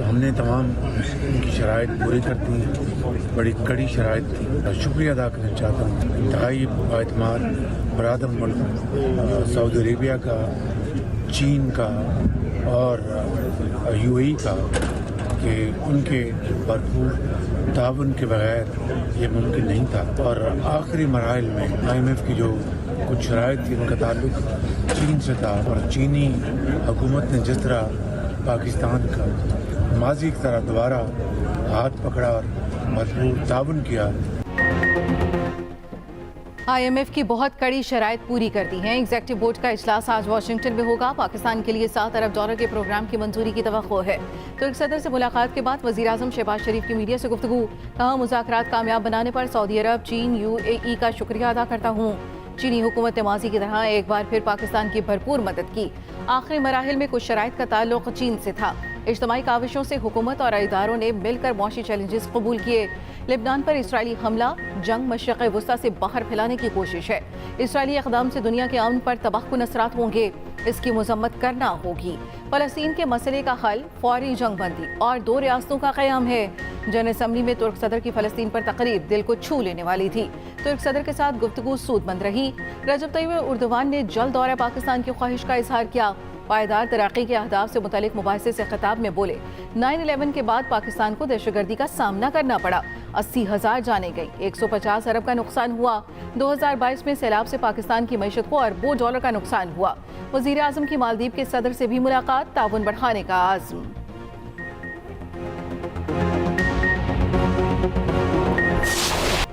हमने तमाम उनकी शराइत पूरी कर दी, बड़ी कड़ी शराइत थी। शुक्रिया अदा करना चाहता हूँ इंतहाई बाएतमाद बरादर मुल्क सऊदी अरेबिया का, चीन का और यूएई का कि उनके भरपूर ताउन के बगैर ये मुमकिन नहीं था। और आखिरी मराइल में IMF की जो कुछ शराइत थी उनका ताल्लुक चीन से था और चीनी हुकूमत ने जिस तरह पाकिस्तान का माजी की तरह दोबारा हाथ पकड़ा और भरपूर ताउन किया। IMF की बहुत कड़ी शराइत पूरी कर दी हैं। एग्जेक्टिव बोर्ड का इजलास आज वाशिंगटन में होगा। पाकिस्तान के लिए $7 अरब के प्रोग्राम की मंजूरी की तवक्को है। तुर्क सदर से मुलाकात के बाद वज़ीर आज़म शहबाज शरीफ की मीडिया से गुफ्तगू। कहा, मुज़ाकरात कामयाब बनाने पर सऊदी अरब, चीन, UAE का शुक्रिया अदा करता हूँ। चीनी हुकूमत ने माजी की तरह एक बार फिर पाकिस्तान की भरपूर मदद की। आखिरी मराहिल में कुछ शराइत का ताल्लुक चीन से था। इज्तिमाई काविशों से हुकूमत और इदारों ने मिलकर मौशी चैलेंजेस कबूल किए। लेबनान पर इसराइली हमला जंग मशरिक़ वस्ता से बाहर फैलाने की कोशिश है। इसराइली इक़दाम से दुनिया के अमन पर तबाहकुन असरात होंगे, इसकी मजम्मत करना होगी। फ़लस्तीन के मसले का हल फौरी जंग बंदी और 2 रियासतों का क़याम है। जन असम्बली में तुर्क सदर की फ़लस्तीन पर तकरीब दिल को छू लेने वाली थी। तुर्क सदर के साथ गुफ्तगू सूदमंद रही। रजब तय्यब एर्दोगान ने जल्द दौरा पाकिस्तान की ख्वाहिश का इजहार किया। पायदार तरक्की के अहदाफ से मुतालिक मुबाहिसे से खिताब में बोले, 9/11 के बाद पाकिस्तान को दहशतगर्दी का सामना करना पड़ा। 80,000 जाने गई, 150 अरब का नुकसान हुआ। 2022 में सैलाब से पाकिस्तान की मईशत को अरबों डॉलर का नुकसान हुआ। वज़ीर आज़म की मालदीव के सदर से भी मुलाकात, ताउन बढ़ाने का आज़म।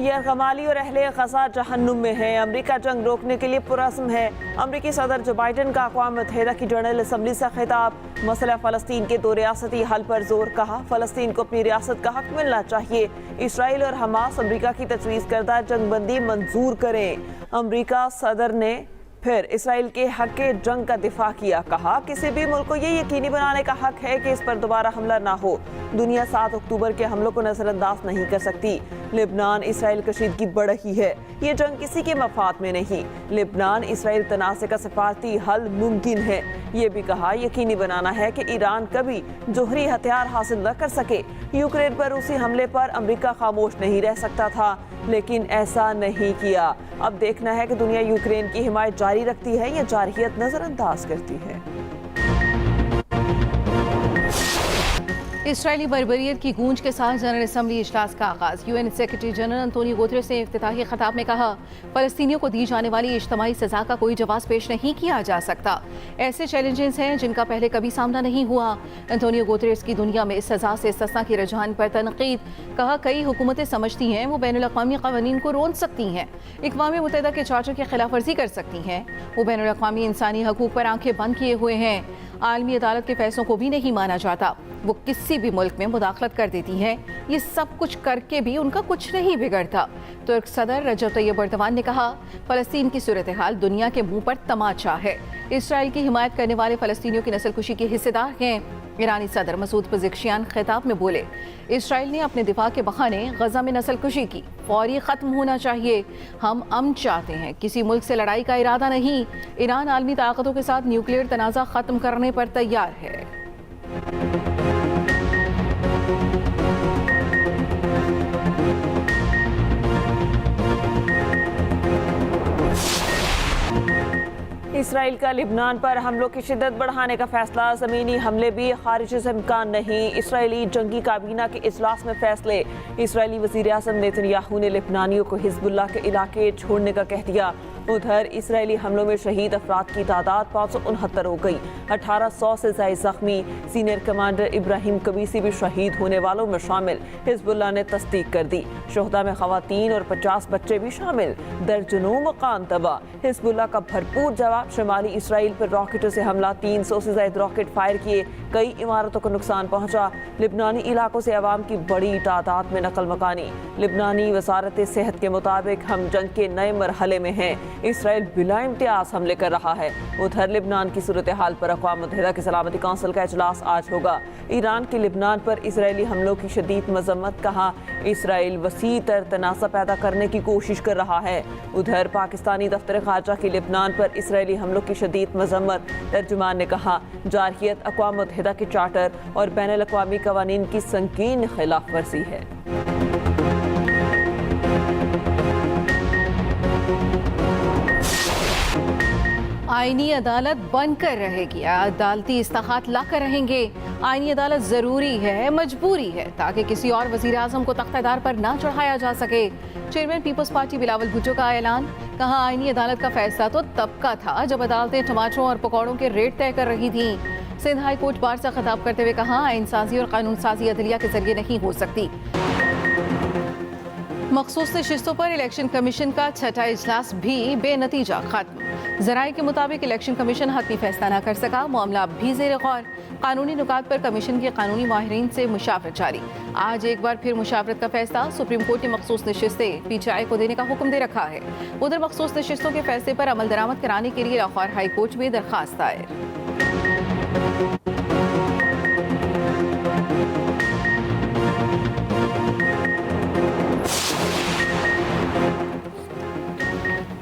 यरगमाली और अहले ग़ज़ा जहन्नुम में है। अमरीका जंग रोकने के लिए पुरअज़्म है। अमरीकी सदर जो बाइडन का अक़वाम मुत्तहिदा की जनरल असम्बली से खिताब। मसला फ़लस्तीन के 2 रियासती हल पर जोर। कहा, फ़लस्तीन को अपनी रियासत का हक मिलना चाहिए। इसराइल और हमास अमरीका की तजवीज़ करदा जंगबंदी मंजूर करें। अमरीका सदर ने फिर इसराइल के हक के जंग का दिफा किया। कहा, किसी भी मुल्क को ये यकीनी बनाने का हक है कि इस पर दोबारा हमला ना हो। दुनिया 7 अक्टूबर के हमलों को नजरअंदाज नहीं कर सकती। लेबनान इसराइल कशीदगी बढ़ रही है, ये जंग किसी के मफाद में नहीं। लेबनान इसराइल तनाज़े का सफारती हल मुमकिन है। ये भी कहा, यकीनी बनाना है कि ईरान कभी जोहरी हथियार हासिल न कर सके। यूक्रेन पर रूसी हमले पर अमरीका खामोश नहीं रह सकता था, लेकिन ऐसा नहीं किया। अब देखना है कि दुनिया यूक्रेन की हिमायत जारी रखती है या जारहियत नजरअंदाज करती है। इसराइली बर्बरियत की गूंज के साथ जनरल असम्बली इजलास का आगाज। UN secretary general Antonio Guterres ने इफ्तिताही खिताब में कहा, फ़लस्तीनियों को दी जाने वाली इज्तिमाई सज़ा का कोई जवाब पेश नहीं किया जा सकता। ऐसे चैलेंजेस हैं जिनका पहले कभी सामना नहीं हुआ। अंतोनियो गुतेरेस की दुनिया में इस सज़ा से इस्तिस्ना की रुझान पर तनकीद। कहा, कई हुकूमतें समझती हैं वो बैनुल-अक़वामी क़वानीन को रोन सकती हैं, अक़वाम मुत्तहिदा के चार्टर की खिलाफ वर्जी कर सकती हैं। वो बैनुल-अक़वामी इंसानी हकूक़ पर आंखें बंद किए हुए हैं। आलमी अदालत के फैसलों को भी नहीं माना जाता। वो किसी भी मुल्क में मुदाखलत कर देती हैं। ये सब कुछ करके भी उनका कुछ नहीं बिगड़ता। तुर्क सदर रजब तय्यब एर्दोगान ने कहा, फ़लस्तीन की सूरत हाल दुनिया के मुंह पर तमाचा है। इसराइल की हिमायत करने वाले फ़लस्तीनियों की नस्लकुशी के हिस्सेदार हैं। ईरानी सदर मसूद पज़ेश्कियान खिताब में बोले, इसराइल ने अपने दिफा के बहाने गजा में नस्लकुशी की, फौरी ख़त्म होना चाहिए। हम अमन चाहते हैं, किसी मुल्क से लड़ाई का इरादा नहीं। ईरान आलमी ताकतों के साथ न्यूक्लियर तनाज़ा ख़त्म करने पर तैयार है। इसराइल का लिबनान पर हमलों की शिद्दत बढ़ाने का फैसला। ज़मीनी हमले भी खारिज से इम्कान नहीं। इसराइली जंगी काबीना के इजलास में फैसले। इसराइली वज़ीर आज़म नेतन्याहू ने लिबनानियों को हिज़्बुल्लाह के इलाके छोड़ने का कह दिया। उधर इसराइली हमलों में शहीद अफराद की तादाद 569 हो गई, 1800 से ज़ायद ज़ख्मी। सीनियर कमांडर इब्राहिम कबीसी भी शहीद होने वालों में शामिल, हिज़्बुल्लाह ने तस्दीक कर दी। शोहदा में ख़वातीन और 50 बच्चे भी शामिल। दर्जनों मकान तबाह। हिज़्बुल्लाह का भरपूर जवाब। शुमाली इसराइल पर रॉकेटों से हमला, 300 से ज़ायद रॉकेट फायर किए, कई इमारतों को नुकसान पहुँचा। लिबनानी इलाकों से अवाम की बड़ी तादाद में नकल मकानी। लिबनानी वज़ारत सेहत के मुताबिक हम जंग के नए मरहले में हैं। इसराइल बिला इम्तियाज हमले कर रहा है। उधर लिबनान की सूरत हाल पर अक़वाम मुत्तहिदा की सलामती कौंसिल का इजलास आज होगा। ईरान के लिबनान पर इसराइली हमलों की शदीद मजम्मत, कहा इसराइल वसी तर तनाज़ा पैदा करने की कोशिश कर रहा है। उधर पाकिस्तानी दफ्तर खारजा की लिबनान पर इसराइली हमलों की शदीद मजम्मत, तर्जुमान ने कहा जारहियत अक़वाम मुत्तहिदा के चार्टर और बैनुल अक़वामी क़वानीन की संगीन खिलाफ वर्जी है। आईनी अदालत बनकर रहेगी, अदालती इस्लाहात लाकर रहेंगे। आईनी अदालत जरूरी है, मजबूरी है, ताकि किसी और वजीर आजम को तख्तेदार पर ना चढ़ाया जा सके। चेयरमैन पीपल्स पार्टी बिलावल भुट्टो का ऐलान, कहा आईनी अदालत का फैसला तो तब का था जब अदालतें टमाटरों और पकौड़ों के रेट तय कर रही थी। सिंध हाई कोर्ट बार से खिताब करते हुए कहा आइन साजी और कानून साजी अदलिया के जरिए नहीं हो सकती। मखसूस नशिस्तों पर इलेक्शन कमीशन का छठा इजलास भी बेनतीजा खत्म। जराये के मुताबिक इलेक्शन कमीशन हतमी फैसला न कर सका, मामला भी ज़ेर गौर। कानूनी नुकात पर कमीशन के कानूनी माहिरीन से मुशावरत जारी। आज एक बार फिर मुशावरत का फैसला, सुप्रीम कोर्ट ने मखसूस नशिस्तें PTI को देने का हुक्म दे रखा है। उधर मखसूस नशिस्तों के फैसले पर अमल दरामद कराने के लिए लाहौर हाई कोर्ट में दरखास्त दायर।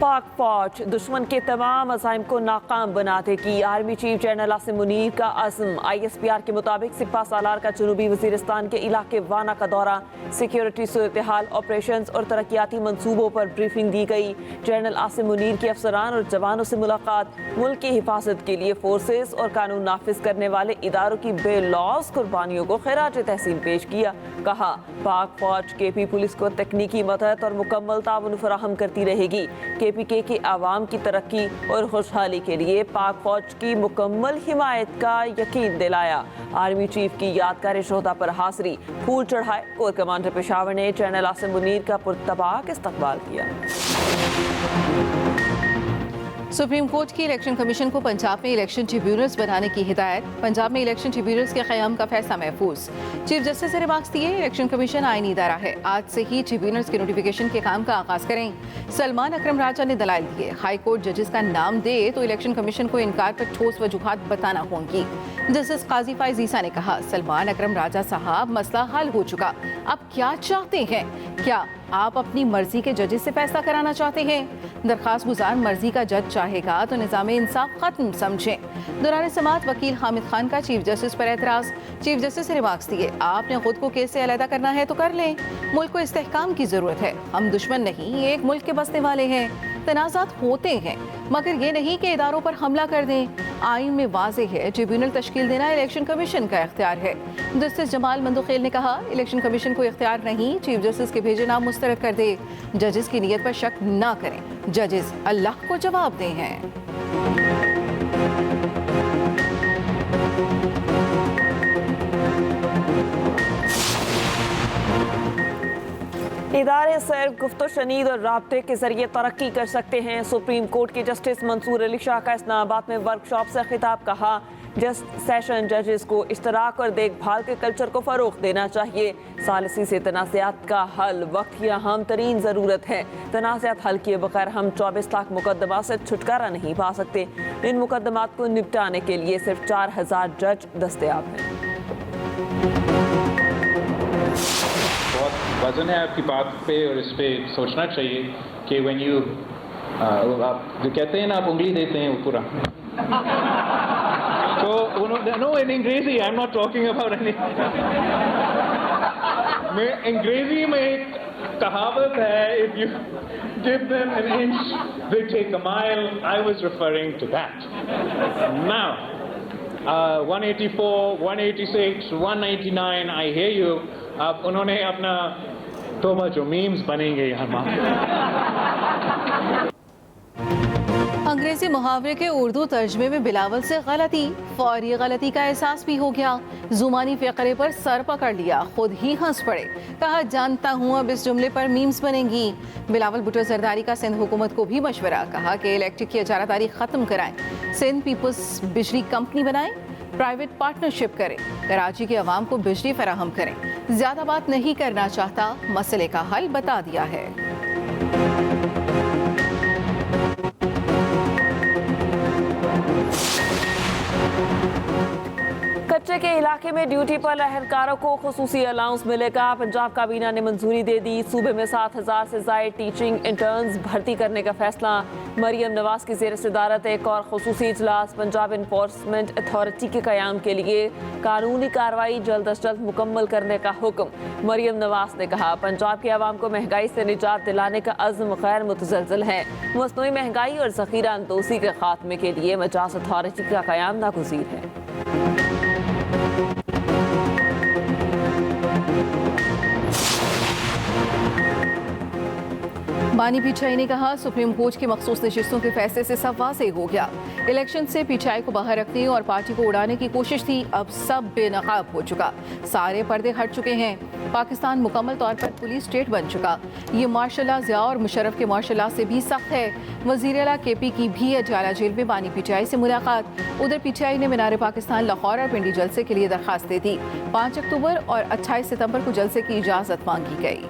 पाक फौज दुश्मन के तमाम अज़ाइम को नाकाम बना देगी। Army chief general Asim Munir का अज़्म। ISPR के मुताबिक सिपा सालार का जनूबी वजीरिस्तान के इलाके वाना का दौरा, सिक्योरिटी सूरत हाल, ऑपरेशन और तरक्याती मनसूबों पर ब्रीफिंग दी गई। जनरल आसिम मुनीर के अफसरान और जवानों से मुलाकात, मुल्क की हिफाजत के लिए फोर्सेस और कानून नाफिज करने वाले इदारों की बेलौस कुर्बानियों को खैराज तहसीन पेश किया। कहा पाक फौज KP पुलिस को तकनीकी मदद और मुकम्मल ताउन फराहम करती रहेगी। KPK की आवाम की तरक्की और खुशहाली के लिए पाक फौज की मुकम्मल हिमायत का यकीन दिलाया। आर्मी चीफ की यादगार शोहदा पर हाजिरी, फूल चढ़ाए। कोर कमांडर पेशावर ने जनरल आसिम मुनीर का पुरतबाक इस्तकबाल किया। सुप्रीम कोर्ट की इलेक्शन कमीशन को पंजाब में इलेक्शन ट्रिब्यूनल्स बनाने की हिदायत। पंजाब में इलेक्शन ट्रिब्यूनल्स के क़याम का फैसला महफूज। चीफ जस्टिस ने रिमार्क्स दिए, इलेक्शन कमीशन आईनी इदारा है, आज से ही ट्रिब्यूनल्स के नोटिफिकेशन के काम का आगाज करें। सलमान अकरम राजा ने दलाइल दिए, हाई कोर्ट जजेस का नाम दे तो इलेक्शन कमीशन को इनकार पर ठोस वजूहात बताना होंगी। जस्टिस काजी फाइज ईसा ने कहा सलमान अकरम राजा साहब, मसला हल हो चुका, अब क्या चाहते हैं? क्या आप अपनी मर्जी के जजेस से फैसला कराना चाहते हैं? दरखास्त गुजार मर्जी का जज चाहेगा तो निज़ाम इंसाफ खत्म समझें। दौरान समात वकील हामिद खान का चीफ जस्टिस पर एतराज। चीफ जस्टिस ने रिमार्क्स दिए, आपने खुद को केस से अलहदा करना है तो कर लें, मुल्क को इस्तेहकाम की जरूरत है, हम दुश्मन नहीं, एक मुल्क के बसने वाले हैं। तनाज़ात होते हैं मगर ये नहीं कि इदारों पर हमला कर दें। आइन में वाज़े है ट्रिब्यूनल तश्कील देना इलेक्शन कमीशन का इख्तियार है। जस्टिस जमाल मंदुखेल ने कहा इलेक्शन कमीशन को इख्तियार नहीं, चीफ जस्टिस के भेजे नाम मुस्तरद कर दे। जजेस की नीयत पर शक ना करें, जजेस अल्लाह को जवाब दे हैं। इदारे सिर्फ गुफ्तो शनीद और राब्ते के जरिए तरक्की कर सकते हैं। सुप्रीम कोर्ट के जस्टिस मंसूर अली शाह का इस्लामाबाद में वर्कशॉप से खिताब। कहा सेशन जजेस को इश्तराक और देखभाल के कल्चर को फ़रोग़ देना चाहिए। सालिसी से तनाज़ात का हल वक्त की अहम तरीन ज़रूरत है। तनाज़ात हल किए बगैर हम 24 लाख मुकदमा से छुटकारा नहीं पा सकते। इन मुकदमात को निपटाने के लिए सिर्फ 4000 जज दस्तयाब हैं। वजन है आपकी बात पे और इस पे सोचना चाहिए कि व्हेन यू आप जो कहते हैं ना, आप उंगली देते हैं ऊपर तो नो इन अंग्रेजी I am not talking about any मैं अंग्रेजी में एक कहावत है, if you give them an inch they take a mile, I was referring to that. Now 184, 186, 199, I hear you. अब उन्होंने अपना तोबा जो मीम्स बनेंगे यहाँ। अंग्रेजी मुहावरे के उर्दू तर्जमे में बिलावल से गलती, फौरी गलती का एहसास भी हो गया। जुमानी फ़िक्रे पर सर पकड़ लिया, खुद ही हंस पड़े। कहा जानता हूँ अब इस जुमले पर मीम्स बनेंगी। बिलावल भुट्टो जरदारी का सिंध हुकूमत को भी मशवरा। कहा कि इलेक्ट्रिक की इजारादारी ख़त्म कराएं, सिंध पीपल्स बिजली कंपनी बनाएं, प्राइवेट पार्टनरशिप करें, कराची के अवाम को बिजली फराहम करें। ज्यादा बात नहीं करना चाहता, मसले का हल बता दिया है। इलाके में ड्यूटी पर रहलकारों को खुसूसी अलाउंस मिलेगा। पंजाब काबीना ने मंजूरी दे दी। सूबे में 7,000 से ज़ायद टीचिंग इंटर्न्स भर्ती करने का फैसला। मरियम नवाज की ज़ेर सदारत एक और खुसूसी इजलास। पंजाब इन्फोर्समेंट अथॉरिटी के क़याम के लिए कानूनी कार्रवाई जल्द अज जल्द मुकम्मल करने का हुक्म। मरियम नवाज ने कहा, पंजाब के अवाम को महंगाई से निजात दिलाने का अज़्म गैर मुतज़लज़ल है। मसनूई महंगाई और ज़ख़ीरा अंदोज़ी के खात्मे के लिए मजाज अथॉरिटी का क़याम नागुज़ीर है। बानी पीछाई ने कहा, सुप्रीम कोर्ट की मखसूस नशिस्तों के फैसले से सब वाज़ेह हो गया। इलेक्शन से पीछाई को बाहर रखने और पार्टी को उड़ाने की कोशिश थी, अब सब बेनकाब हो चुका। सारे पर्दे हट चुके हैं। पाकिस्तान मुकम्मल तौर पर पुलिस स्टेट बन चुका। ये मार्शल लॉ ज़िया और मुशर्रफ के मार्शल लॉ से भी सख्त है। वज़ीर आला KP की भी अडयाला जेल में बानी पीछाई से मुलाकात। उधर पीछाई ने मीनार पाकिस्तान, लाहौर और पिंडी जलसे के लिए दरख्वास्त दी थी। 5 अक्टूबर और 28 सितंबर को जलसे की इजाज़त मांगी गई।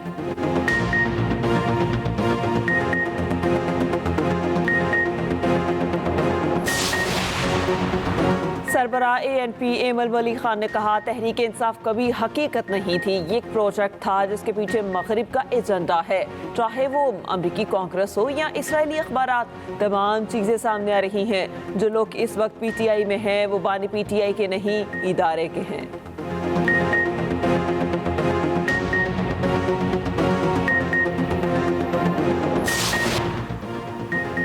सरबराह ANP एमल वली खान ने कहा, तहरीक इंसाफ कभी हकीकत नहीं थी, ये एक प्रोजेक्ट था जिसके पीछे मगरिब का एजेंडा है। चाहे वो अमरीकी कांग्रेस हो या इसराइली अखबारात, तमाम चीज़ें सामने आ रही हैं। जो लोग इस वक्त PTI में हैं वो बानी PTI के नहीं, इदारे के हैं।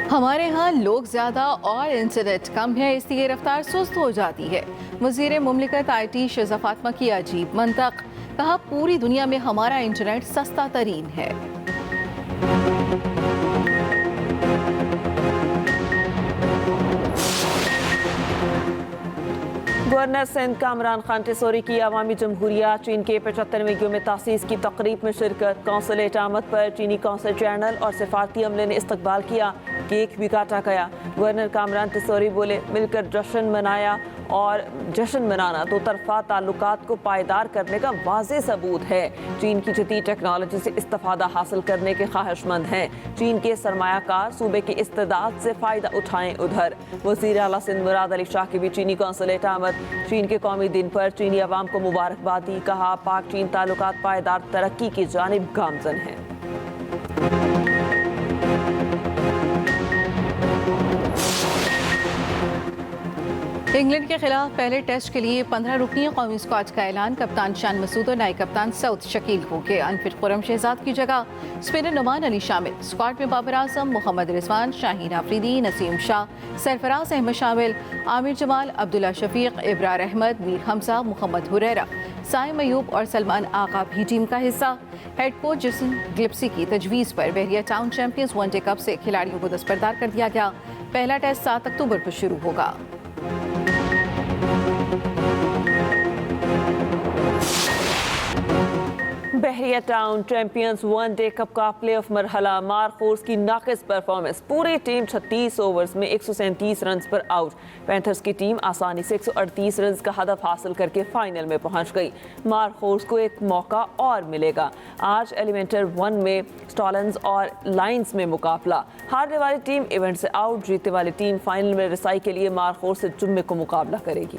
हमारे यहाँ लोग ज़्यादा और इंटरनेट कम है, इसलिए रफ्तार सुस्त हो जाती है। वज़ीर मुमलिकत IT शज़ा फातिमा की अजीब मंतक। कहा, पूरी दुनिया में हमारा इंटरनेट सस्ता तरीन है। गवर्नर सिंध कामरान खान टिसोरी की अवामी जमहूरिया चीन के 75वें यौम तासीस की तकरीब में शिरकत। कौंसलेट आमद पर चीनी कौंसल जनरल और सिफारती अमले ने इस्तकबाल किया, केक भी काटा गया। गवर्नर कामरान टिसोरी बोले, मिलकर जश्न मनाया और जश्न मनाना दो तरफा ताल्लुकात को पायदार करने का वाज़ेह सबूत है। चीन की जदीद टेक्नोलॉजी से इस्तिफादा हासिल करने के ख्वाहिशमंद हैं। चीन के सरमायाकार सूबे के इस्तेदाद से फ़ायदा उठाएं। उधर वज़ीर आला सिंध मुराद अली शाह की भी चीनी कौंसलेट आमद। चीन के कौमी दिन पर चीनी अवाम को मुबारकबाद दी। कहा, पाक चीन ताल्लुकात पायदार तरक्की की जानिब गामज़न हैं। इंग्लैंड के खिलाफ पहले टेस्ट के लिए 15 रुकनी कौमी स्क्वाड का ऐलान। कप्तान शान मसूद और नायब कप्तान सऊद शकील हो गए। अनफिट खुरम शहजाद की जगह स्पिनर नुमान अली शामिल। स्क्वाड में बाबर आजम, मोहम्मद रिजवान, शाहीन आफरीदी, नसीम शाह, सरफराज अहमद शामिल। आमिर जमाल, अब्दुल्ला शफीक, इब्रार अहमद, मीर हमजा, मोहम्मद हुरैरा, साइम अयूब और सलमान आगा भी टीम का हिस्सा। हेड कोच जेसन गिलिप्सी की तजवीज़ पर बहरिया टाउन चैंपियंस वनडे कप से खिलाड़ियों को दस्तबरदार कर दिया गया। पहला टेस्ट 7 अक्टूबर को शुरू होगा। बहरिया टाउन चैंपियंस वनडे कप का प्लेऑफ मरहला। मारखोर्स की नाकिस परफॉर्मेंस। पूरी टीम 36 ओवर्स में 137 रन पर आउट। पैंथर्स की टीम आसानी से 138 रन का हदफ हासिल करके फाइनल में पहुंच गई। मारखोर्स को एक मौका और मिलेगा। आज एलिमेंटर 1 में स्टॉलन्स और लाइन्स में मुकाबला। हारने वाली टीम इवेंट से आउट, जीतने वाली टीम फाइनल में रसाई के लिए मारखोर्स से जुम्मे को मुकाबला करेगी।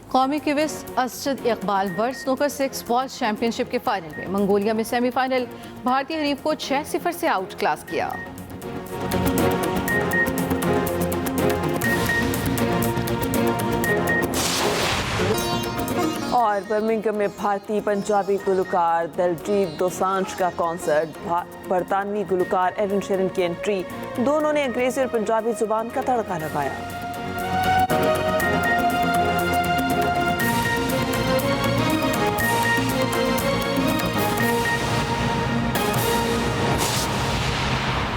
कौमी quiz Asad Iqbal world snooker 6 world championship के फाइनल में मंगोलिया में सेमीफाइनल। भारतीय हरीफ को 6-0 से आउट क्लास किया। और बर्मिंघम में भारतीय पंजाबी गुलकार दलजीत दोसांझ का कॉन्सर्ट। बरतानवी गुलकार एरन शेरन की एंट्री। दोनों ने अंग्रेजी और पंजाबी जुबान का तड़का लगाया।